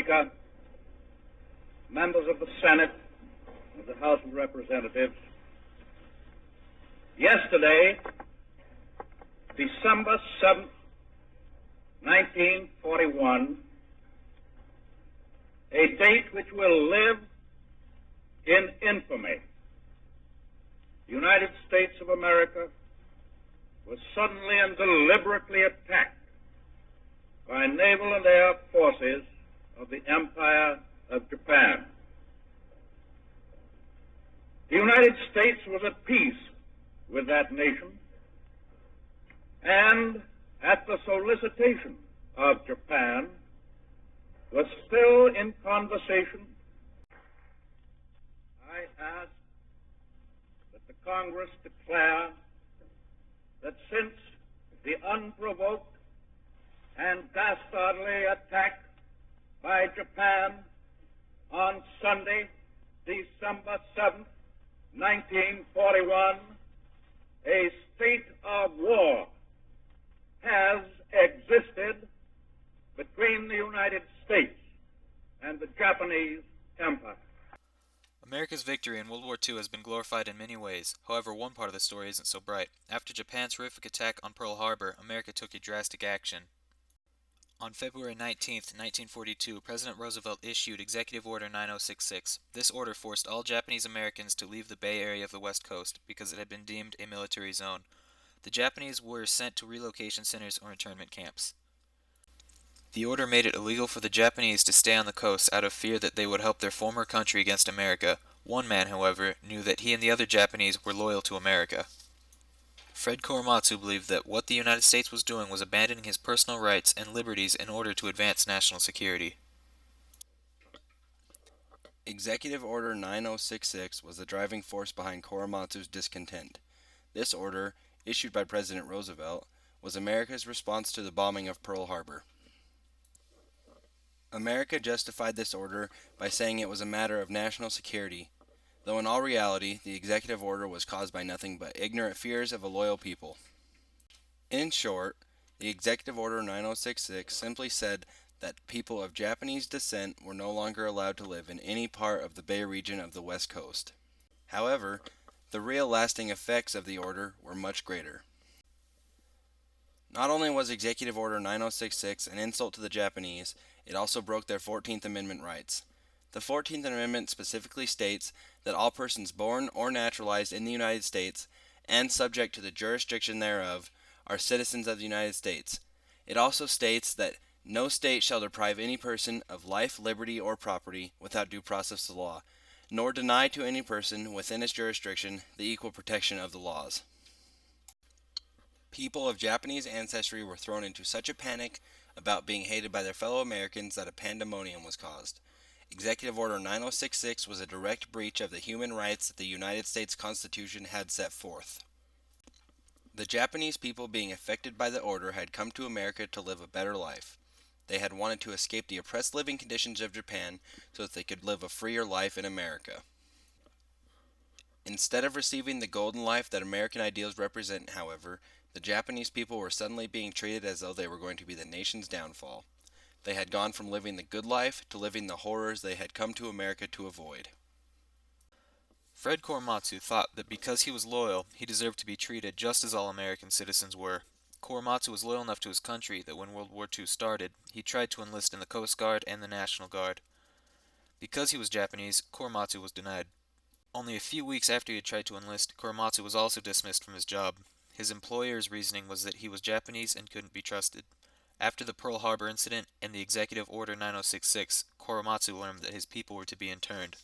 Speaker, members of the Senate, of the House of Representatives, yesterday, December 7th, 1941, a date which will live in infamy, the United States of America was suddenly and deliberately attacked by naval and air forces of the Empire of Japan. The United States was at peace with that nation, and at the solicitation of Japan, was still in conversation. I ask that the Congress declare that since the unprovoked and dastardly attack by Japan on Sunday, December 7th, 1941, a state of war has existed between the United States and the Japanese Empire. America's victory in World War II has been glorified in many ways. However, one part of the story isn't so bright. After Japan's horrific attack on Pearl Harbor, America took a drastic action. On February 19, 1942, President Roosevelt issued Executive Order 9066. This order forced all Japanese Americans to leave the Bay Area of the West Coast because it had been deemed a military zone. The Japanese were sent to relocation centers or internment camps. The order made it illegal for the Japanese to stay on the coast out of fear that they would help their former country against America. One man, however, knew that he and the other Japanese were loyal to America. Fred Korematsu believed that what the United States was doing was abandoning his personal rights and liberties in order to advance national security. Executive Order 9066 was the driving force behind Korematsu's discontent. This order, issued by President Roosevelt, was America's response to the bombing of Pearl Harbor. America justified this order by saying it was a matter of national security, though in all reality, the executive order was caused by nothing but ignorant fears of a loyal people. In short, the Executive Order 9066 simply said that people of Japanese descent were no longer allowed to live in any part of the Bay region of the West Coast. However, the real lasting effects of the order were much greater. Not only was Executive Order 9066 an insult to the Japanese, it also broke their 14th Amendment rights. The 14th Amendment specifically states that all persons born or naturalized in the United States and subject to the jurisdiction thereof are citizens of the United States. It also states that no state shall deprive any person of life, liberty, or property without due process of law, nor deny to any person within its jurisdiction the equal protection of the laws. People of Japanese ancestry were thrown into such a panic about being hated by their fellow Americans that a pandemonium was caused. Executive Order 9066 was a direct breach of the human rights that the United States Constitution had set forth. The Japanese people being affected by the order had come to America to live a better life. They had wanted to escape the oppressed living conditions of Japan so that they could live a freer life in America. Instead of receiving the golden life that American ideals represent, however, the Japanese people were suddenly being treated as though they were going to be the nation's downfall. They had gone from living the good life to living the horrors they had come to America to avoid. Fred Korematsu thought that because he was loyal, he deserved to be treated just as all American citizens were. Korematsu was loyal enough to his country that when World War II started, he tried to enlist in the Coast Guard and the National Guard. Because he was Japanese, Korematsu was denied. Only a few weeks after he had tried to enlist, Korematsu was also dismissed from his job. His employer's reasoning was that he was Japanese and couldn't be trusted. After the Pearl Harbor incident and the Executive Order 9066, Korematsu learned that his people were to be interned.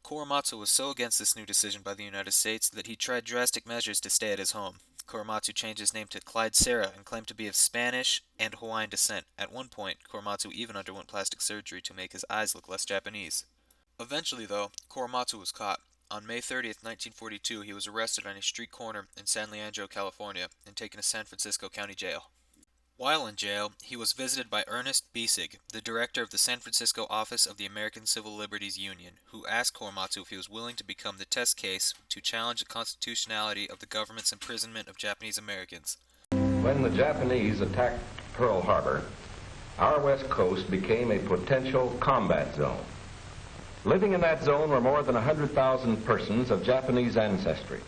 Korematsu was so against this new decision by the United States that he tried drastic measures to stay at his home. Korematsu changed his name to Clyde Serra and claimed to be of Spanish and Hawaiian descent. At one point, Korematsu even underwent plastic surgery to make his eyes look less Japanese. Eventually, though, Korematsu was caught. On May 30th, 1942, he was arrested on a street corner in San Leandro, California, and taken to San Francisco County Jail. While in jail, he was visited by Ernest Bisig, the director of the San Francisco office of the American Civil Liberties Union, who asked Korematsu if he was willing to become the test case to challenge the constitutionality of the government's imprisonment of Japanese Americans. When the Japanese attacked Pearl Harbor, our west coast became a potential combat zone. Living in that zone were more than 100,000 persons of Japanese ancestry,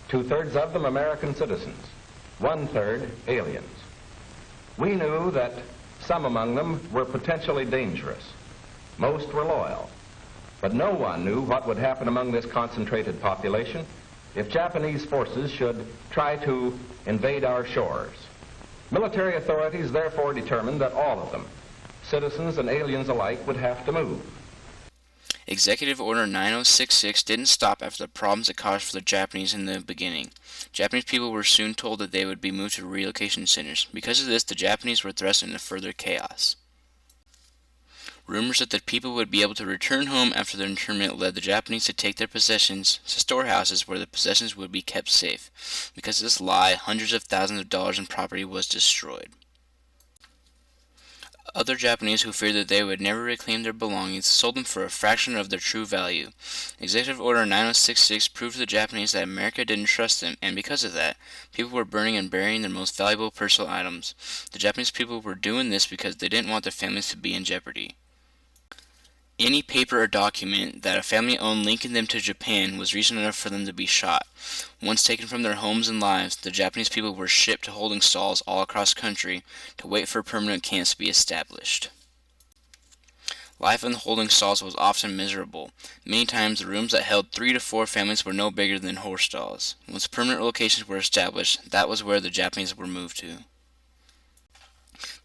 2/3 of them American citizens, 1/3 aliens. We knew that some among them were potentially dangerous. Most were loyal. But no one knew what would happen among this concentrated population if Japanese forces should try to invade our shores. Military authorities therefore determined that all of them, citizens and aliens alike, would have to move. Executive Order 9066 didn't stop after the problems it caused for the Japanese in the beginning. Japanese people were soon told that they would be moved to relocation centers. Because of this, the Japanese were thrust into further chaos. Rumors that the people would be able to return home after their internment led the Japanese to take their possessions to storehouses where the possessions would be kept safe. Because of this lie, hundreds of thousands of dollars in property was destroyed. Other Japanese who feared that they would never reclaim their belongings sold them for a fraction of their true value. Executive Order 9066 proved to the Japanese that America didn't trust them, and because of that, people were burning and burying their most valuable personal items. The Japanese people were doing this because they didn't want their families to be in jeopardy. Any paper or document that a family owned linking them to Japan was reason enough for them to be shot. Once taken from their homes and lives, the Japanese people were shipped to holding stalls all across the country to wait for permanent camps to be established. Life in the holding stalls was often miserable. Many times the rooms that held 3 to 4 families were no bigger than horse stalls. Once permanent locations were established, that was where the Japanese were moved to.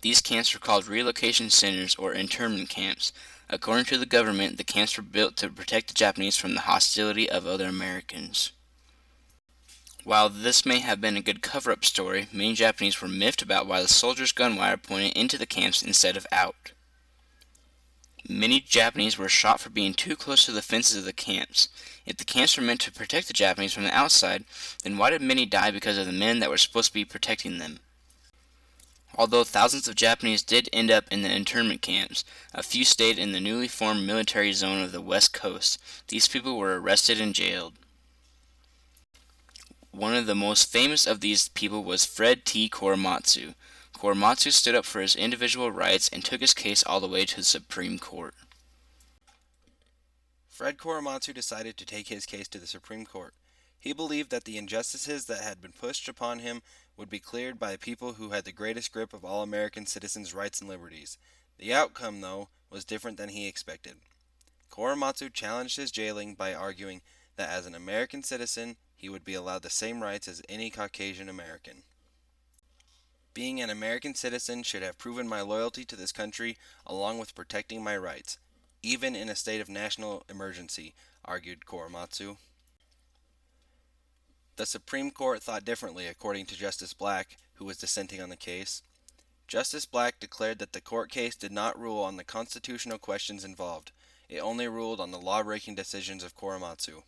These camps were called relocation centers or internment camps. According to the government, the camps were built to protect the Japanese from the hostility of other Americans. While this may have been a good cover-up story, many Japanese were miffed about why the soldiers' gunwire pointed into the camps instead of out. Many Japanese were shot for being too close to the fences of the camps. If the camps were meant to protect the Japanese from the outside, then why did many die because of the men that were supposed to be protecting them? Although thousands of Japanese did end up in the internment camps, a few stayed in the newly formed military zone of the West Coast. These people were arrested and jailed. One of the most famous of these people was Fred T. Korematsu. Korematsu stood up for his individual rights and took his case all the way to the Supreme Court. Fred Korematsu decided to take his case to the Supreme Court. He believed that the injustices that had been pushed upon him would be cleared by people who had the greatest grip of all American citizens' rights and liberties. The outcome, though, was different than he expected. Korematsu challenged his jailing by arguing that as an American citizen, he would be allowed the same rights as any Caucasian American. Being an American citizen should have proven my loyalty to this country along with protecting my rights, even in a state of national emergency, argued Korematsu. The Supreme Court thought differently, according to Justice Black, who was dissenting on the case. Justice Black declared that the court case did not rule on the constitutional questions involved. It only ruled on the law-breaking decisions of Korematsu.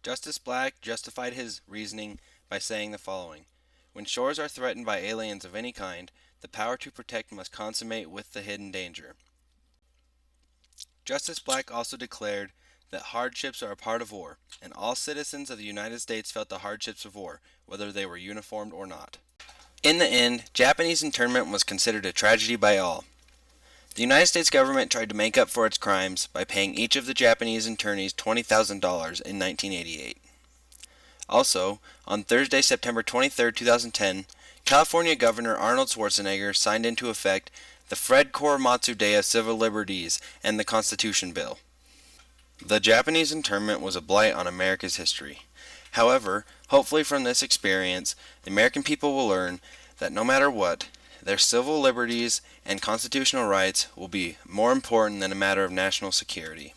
Justice Black justified his reasoning by saying the following: when shores are threatened by aliens of any kind, the power to protect must consummate with the hidden danger. Justice Black also declared that hardships are a part of war, and all citizens of the United States felt the hardships of war, whether they were uniformed or not. In the end, Japanese internment was considered a tragedy by all. The United States government tried to make up for its crimes by paying each of the Japanese internees $20,000 in 1988. Also, on Thursday, September 23, 2010, California Governor Arnold Schwarzenegger signed into effect the Fred Korematsu Day of Civil Liberties and the Constitution Bill. The Japanese internment was a blight on America's history. However, hopefully from this experience, the American people will learn that no matter what, their civil liberties and constitutional rights will be more important than a matter of national security.